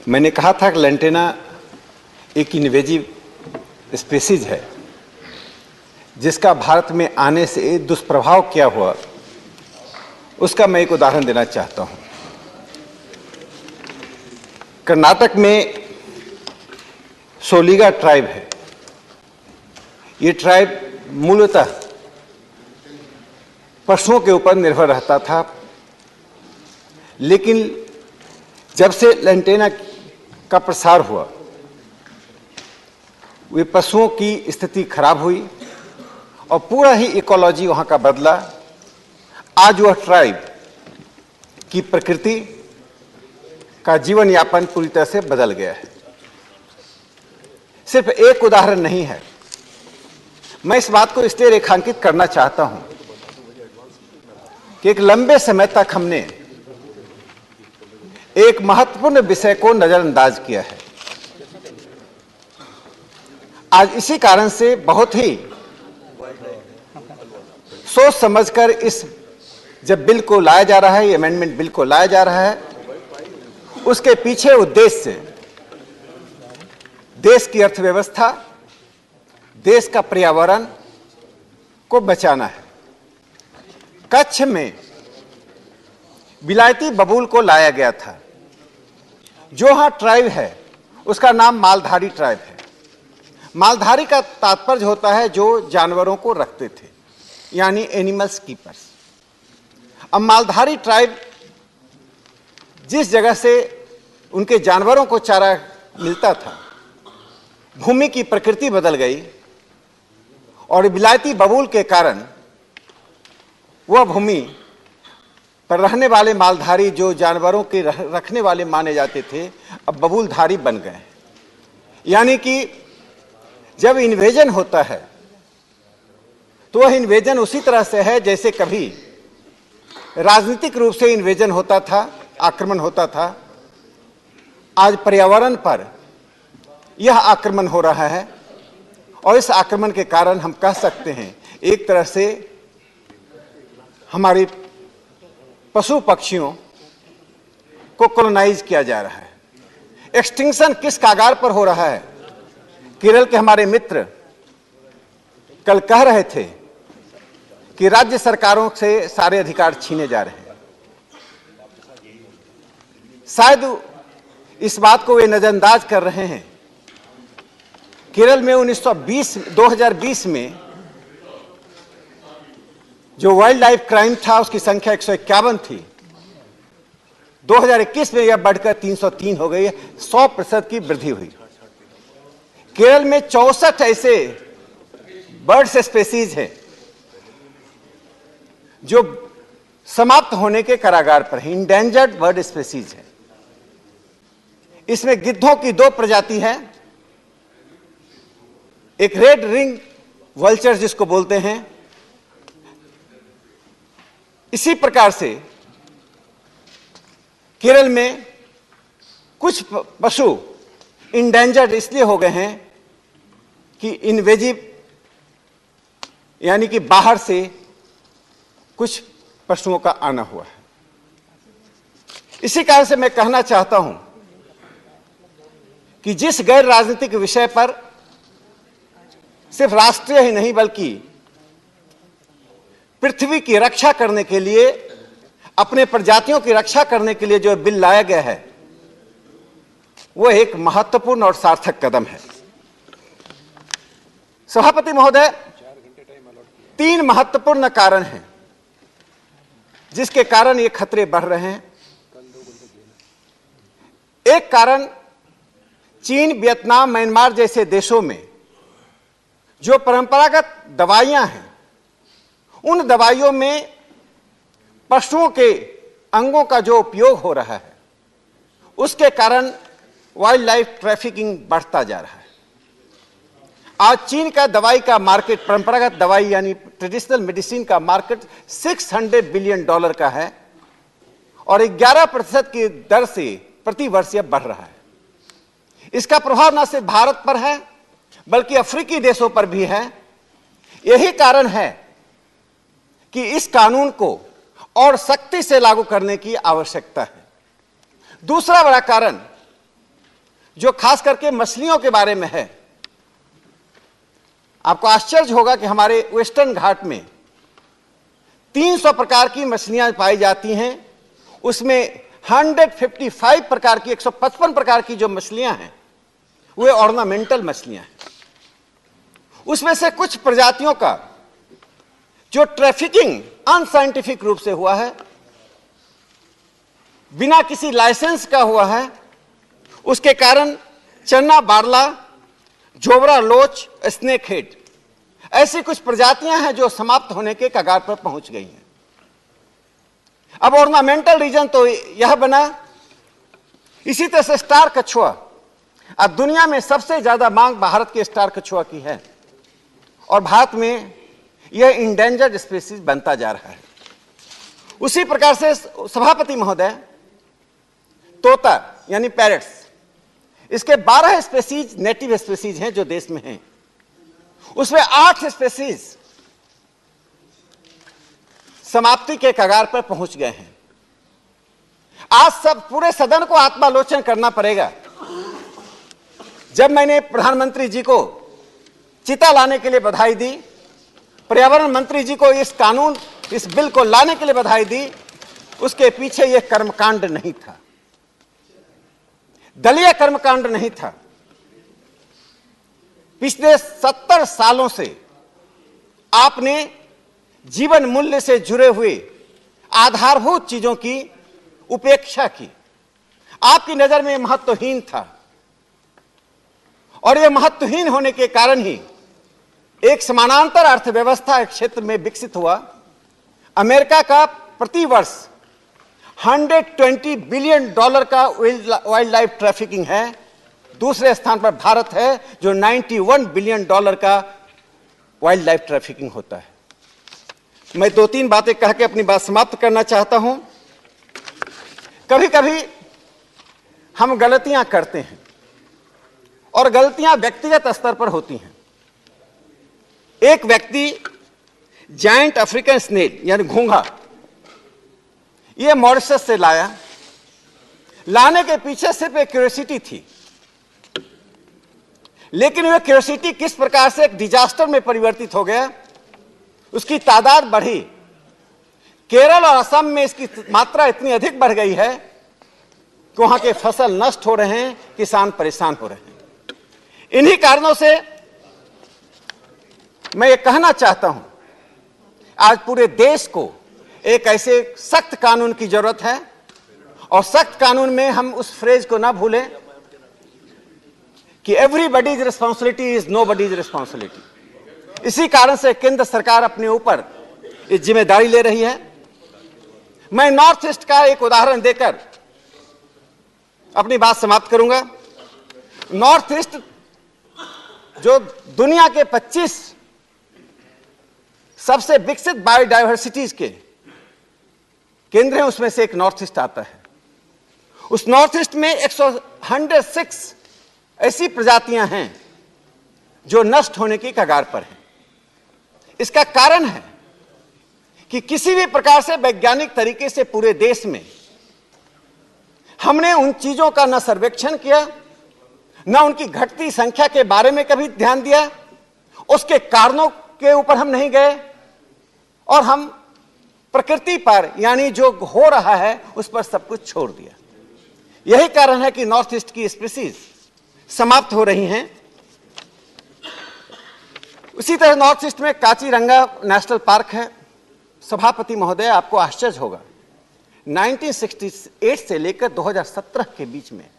मैंने कहा था कि लेंटेना एक इन्वेजिव स्पीसीज है जिसका भारत में आने से दुष्प्रभाव क्या हुआ, उसका मैं एक उदाहरण देना चाहता हूं। कर्नाटक में सोलिगा ट्राइब है। ये ट्राइब मूलतः पशुओं के ऊपर निर्भर रहता था, लेकिन जब से लेंटेना का प्रसार हुआ, वे पशुओं की स्थिति खराब हुई और पूरा ही इकोलॉजी वहां का बदला। आज वह ट्राइब की प्रकृति का जीवन यापन पूरी तरह से बदल गया है। सिर्फ एक उदाहरण नहीं है, मैं इस बात को इसलिए रेखांकित करना चाहता हूं कि एक लंबे समय तक हमने एक महत्वपूर्ण विषय को नजरअंदाज किया है। आज इसी कारण से बहुत ही सोच समझकर इस जब बिल को लाया जा रहा है, ये अमेंडमेंट बिल को लाया जा रहा है, उसके पीछे उद्देश्य देश की अर्थव्यवस्था, देश का पर्यावरण को बचाना है। कच्छ में विलायती बबूल को लाया गया था। जो यहां ट्राइब है उसका नाम मालधारी ट्राइब है। मालधारी का तात्पर्य होता है जो जानवरों को रखते थे, यानी एनिमल्स कीपर्स। अब मालधारी ट्राइब जिस जगह से उनके जानवरों को चारा मिलता था, भूमि की प्रकृति बदल गई और विलायती बबूल के कारण वह भूमि पर रहने वाले मालधारी जो जानवरों के रखने वाले माने जाते थे, अब बबूलधारी बन गए। यानी कि जब इन्वेजन होता है तो वह इन्वेजन उसी तरह से है जैसे कभी राजनीतिक रूप से इन्वेजन होता था, आक्रमण होता था। आज पर्यावरण पर यह आक्रमण हो रहा है और इस आक्रमण के कारण हम कह सकते हैं एक तरह से हमारे पशु पक्षियों को कॉलोनाइज किया जा रहा है। एक्सटिंक्शन किस कागार पर हो रहा है? केरल के हमारे मित्र कल कह रहे थे कि राज्य सरकारों से सारे अधिकार छीने जा रहे हैं। शायद इस बात को वे नजरअंदाज कर रहे हैं। केरल में 2020 में जो वाइल्ड लाइफ क्राइम था उसकी संख्या 151 थी। 2021 में यह बढ़कर 303 हो गई है। 100% की वृद्धि हुई। केरल में 64 ऐसे बर्ड्स स्पेसीज हैं जो समाप्त होने के कगार पर है, इंडेंजर्ड बर्ड स्पेसीज है। इसमें गिद्धों की 2 प्रजाति है, एक रेड रिंग वल्चर जिसको बोलते हैं। इसी प्रकार से केरल में कुछ पशु इंडेंजर्ड इसलिए हो गए हैं कि इन्वेजिव यानी कि बाहर से कुछ पशुओं का आना हुआ है। इसी कारण से मैं कहना चाहता हूं कि जिस गैर राजनीतिक विषय पर सिर्फ राष्ट्रीय ही नहीं बल्कि पृथ्वी की रक्षा करने के लिए, अपने प्रजातियों की रक्षा करने के लिए जो बिल लाया गया है, वह एक महत्वपूर्ण और सार्थक कदम है। सभापति महोदय, 3 महत्वपूर्ण कारण हैं जिसके कारण ये खतरे बढ़ रहे हैं। एक कारण चीन, वियतनाम, म्यांमार जैसे देशों में जो परंपरागत दवाइयां हैं, उन दवाइयों में पशुओं के अंगों का जो उपयोग हो रहा है, उसके कारण वाइल्ड लाइफ ट्रैफिकिंग बढ़ता जा रहा है। आज चीन का दवाई का मार्केट, परंपरागत दवाई यानी ट्रेडिशनल मेडिसिन का मार्केट $600 बिलियन का है और 11% की दर से प्रति वर्ष यह बढ़ रहा है। इसका प्रभाव न सिर्फ भारत पर है बल्कि अफ्रीकी देशों पर भी है। यही कारण है कि इस कानून को और सख्ती से लागू करने की आवश्यकता है। दूसरा बड़ा कारण जो खास करके मछलियों के बारे में है। आपको आश्चर्य होगा कि हमारे वेस्टर्न घाट में 300 प्रकार की मछलियां पाई जाती हैं, उसमें 155 प्रकार की 155 प्रकार की जो मछलियां हैं वे ऑर्नामेंटल मछलियां हैं। उसमें से कुछ प्रजातियों का जो ट्रैफिकिंग अनसाइंटिफिक रूप से हुआ है, बिना किसी लाइसेंस का हुआ है, उसके कारण चन्ना बारला, जोबरा लोच, स्नेक हेड ऐसी कुछ प्रजातियां हैं जो समाप्त होने के कगार पर पहुंच गई हैं। अब ऑर्नामेंटल रीजन तो यह बना। इसी तरह से स्टार कछुआ, अब दुनिया में सबसे ज्यादा मांग भारत के स्टार कछुआ की है और भारत में यह इंडेंजर्ड स्पीसीज बनता जा रहा है। उसी प्रकार से सभापति महोदय, तोता यानी पैरट्स, इसके 12 स्पीसीज नेटिव स्पीसीज हैं जो देश में हैं, उसमें 8 स्पीसीज समाप्ति के कगार पर पहुंच गए हैं। आज सब पूरे सदन को आत्मालोचन करना पड़ेगा। जब मैंने प्रधानमंत्री जी को चिता लाने के लिए बधाई दी, पर्यावरण मंत्री जी को इस बिल को लाने के लिए बधाई दी, उसके पीछे यह कर्मकांड नहीं था, दलीय कर्मकांड नहीं था। पिछले 70 सालों से आपने जीवन मूल्य से जुड़े हुए आधारभूत चीजों की उपेक्षा की। आपकी नजर में महत्वहीन था और यह महत्वहीन होने के कारण ही एक समानांतर अर्थव्यवस्था एक क्षेत्र में विकसित हुआ। अमेरिका का प्रति वर्ष $120 बिलियन का वाइल्ड लाइफ ट्रैफिकिंग है। दूसरे स्थान पर भारत है जो $91 बिलियन का वाइल्ड लाइफ ट्रैफिकिंग होता है। मैं 2-3 बातें कह के अपनी बात समाप्त करना चाहता हूं। कभी कभी हम गलतियां करते हैं और गलतियां व्यक्तिगत स्तर पर होती हैं। एक व्यक्ति जायंट अफ्रीकन स्नेल यानी घोंघा, यह मॉरिशस से लाया। लाने के पीछे सिर्फ एक क्यूरियोसिटी थी, लेकिन वह क्यूरियोसिटी किस प्रकार से एक डिजास्टर में परिवर्तित हो गया, उसकी तादाद बढ़ी। केरल और असम में इसकी मात्रा इतनी अधिक बढ़ गई है कि वहां के फसल नष्ट हो रहे हैं, किसान परेशान हो रहे हैं। इन्हीं कारणों से मैं ये कहना चाहता हूं, आज पूरे देश को एक ऐसे सख्त कानून की जरूरत है और सख्त कानून में हम उस फ्रेज को ना भूलें कि एवरीबॉडीज रिस्पॉन्सिबिलिटी इज नोबॉडीज रिस्पॉन्सिबिलिटी। इसी कारण से केंद्र सरकार अपने ऊपर इस जिम्मेदारी ले रही है। मैं नॉर्थ ईस्ट का एक उदाहरण देकर अपनी बात समाप्त करूंगा। नॉर्थ ईस्ट जो दुनिया के 25 सबसे विकसित बायोडायवर्सिटीज के केंद्र हैं, उसमें से एक नॉर्थ ईस्ट आता है। उस नॉर्थ ईस्ट में 106 ऐसी प्रजातियां हैं जो नष्ट होने की कगार पर हैं। इसका कारण है कि किसी भी प्रकार से वैज्ञानिक तरीके से पूरे देश में हमने उन चीजों का न सर्वेक्षण किया, न उनकी घटती संख्या के बारे में कभी ध्यान दिया, उसके कारणों के ऊपर हम नहीं गए और हम प्रकृति पर यानी जो हो रहा है उस पर सब कुछ छोड़ दिया। यही कारण है कि नॉर्थ ईस्ट की स्पीसीज समाप्त हो रही हैं। उसी तरह नॉर्थ ईस्ट में काचीरंगा नेशनल पार्क है। सभापति महोदय, आपको आश्चर्य होगा, 1968 से लेकर 2017 के बीच में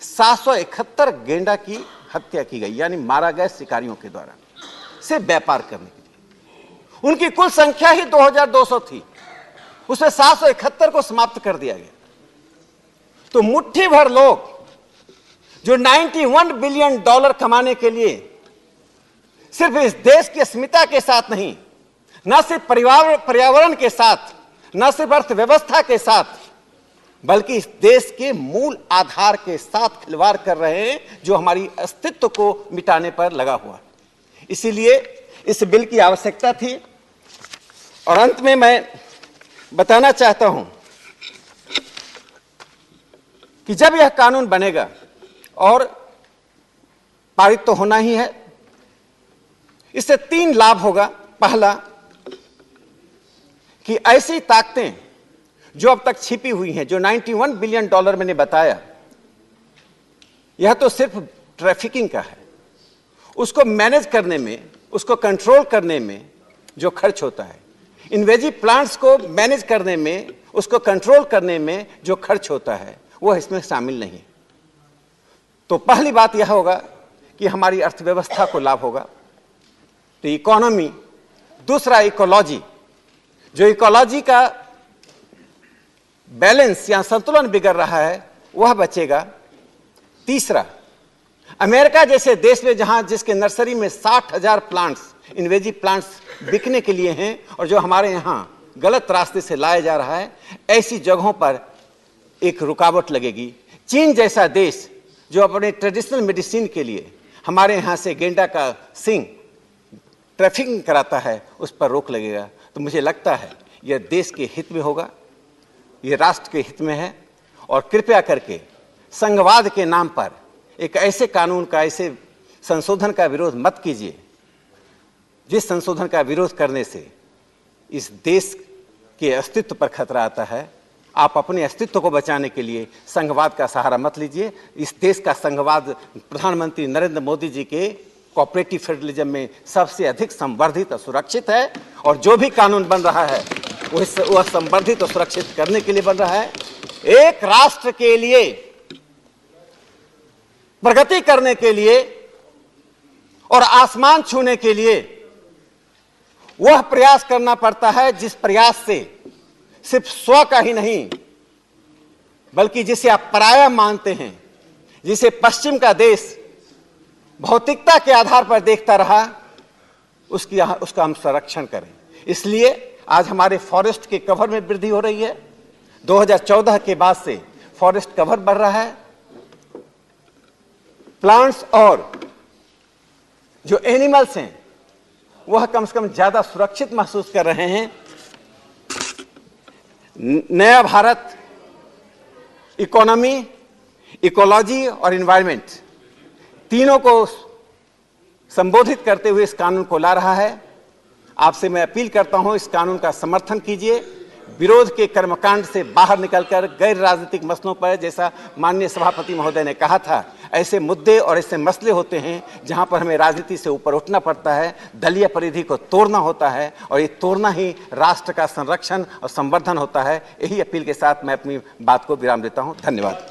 771 गेंडा की हत्या की गई, यानी मारा गया शिकारियों के द्वारा सिर्फ व्यापार करने के लिए। उनकी कुल संख्या ही 2200 थी, उसमें 771 को समाप्त कर दिया गया। तो मुट्ठी भर लोग जो $91 बिलियन कमाने के लिए सिर्फ इस देश की अस्मिता के साथ नहीं, न सिर्फ पर्यावरण के साथ, न सिर्फ अर्थव्यवस्था के साथ, बल्कि इस देश के मूल आधार के साथ खिलवाड़ कर रहे हैं, जो हमारी अस्तित्व को मिटाने पर लगा हुआ। इसीलिए इस बिल की आवश्यकता थी। और अंत में मैं बताना चाहता हूं कि जब यह कानून बनेगा और पारित तो होना ही है। इससे 3 लाभ होगा। पहला कि ऐसी ताकतें जो अब तक छिपी हुई हैं, जो $91 बिलियन मैंने बताया, यह तो सिर्फ ट्रैफिकिंग का है। उसको मैनेज करने में, उसको कंट्रोल करने में जो खर्च होता है, इन्वेजिव प्लांट्स को मैनेज करने में, उसको कंट्रोल करने में जो खर्च होता है, वह इसमें शामिल नहीं। तो पहली बात यह होगा कि हमारी अर्थव्यवस्था को लाभ होगा, तो इकोनॉमी। दूसरा इकोलॉजी, जो इकोलॉजी का बैलेंस या संतुलन बिगड़ रहा है वह बचेगा। तीसरा, अमेरिका जैसे देश में जहां जिसके नर्सरी में 60,000 प्लांट्स, इन्वेजिव प्लांट्स बिकने के लिए हैं और जो हमारे यहां गलत रास्ते से लाया जा रहा है, ऐसी जगहों पर एक रुकावट लगेगी। चीन जैसा देश जो अपने ट्रेडिशनल मेडिसिन के लिए हमारे यहां से गेंडा का सिंग ट्रैफिकिंग कराता है, उस पर रोक लगेगा। तो मुझे लगता है यह देश के हित में होगा, यह राष्ट्र के हित में है। और कृपया करके संघवाद के नाम पर एक ऐसे कानून का, ऐसे संशोधन का विरोध मत कीजिए जिस संशोधन का विरोध करने से इस देश के अस्तित्व पर खतरा आता है। आप अपने अस्तित्व को बचाने के लिए संघवाद का सहारा मत लीजिए। इस देश का संघवाद प्रधानमंत्री नरेंद्र मोदी जी के कोऑपरेटिव फेडरलिज्म में सबसे अधिक संवर्धित और सुरक्षित है, और जो भी कानून बन रहा है वह संवर्धित और सुरक्षित करने के लिए बन रहा है। एक राष्ट्र के लिए प्रगति करने के लिए और आसमान छूने के लिए वह प्रयास करना पड़ता है जिस प्रयास से सिर्फ स्व का ही नहीं, बल्कि जिसे आप पराया मानते हैं, जिसे पश्चिम का देश भौतिकता के आधार पर देखता रहा, उसका हम संरक्षण करें। इसलिए आज हमारे फॉरेस्ट के कवर में वृद्धि हो रही है। 2014 के बाद से फॉरेस्ट कवर बढ़ रहा है। प्लांट्स और जो एनिमल्स हैं वह कम से कम ज्यादा सुरक्षित महसूस कर रहे हैं। नया भारत इकोनॉमी, इकोलॉजी और एनवायरनमेंट तीनों को संबोधित करते हुए इस कानून को ला रहा है। आपसे मैं अपील करता हूं, इस कानून का समर्थन कीजिए। विरोध के कर्मकांड से बाहर निकलकर गैर राजनीतिक मसलों पर, जैसा माननीय सभापति महोदय ने कहा था, ऐसे मुद्दे और ऐसे मसले होते हैं जहां पर हमें राजनीति से ऊपर उठना पड़ता है, दलीय परिधि को तोड़ना होता है, और ये तोड़ना ही राष्ट्र का संरक्षण और संवर्धन होता है। यही अपील के साथ मैं अपनी बात को विराम देता हूं। धन्यवाद।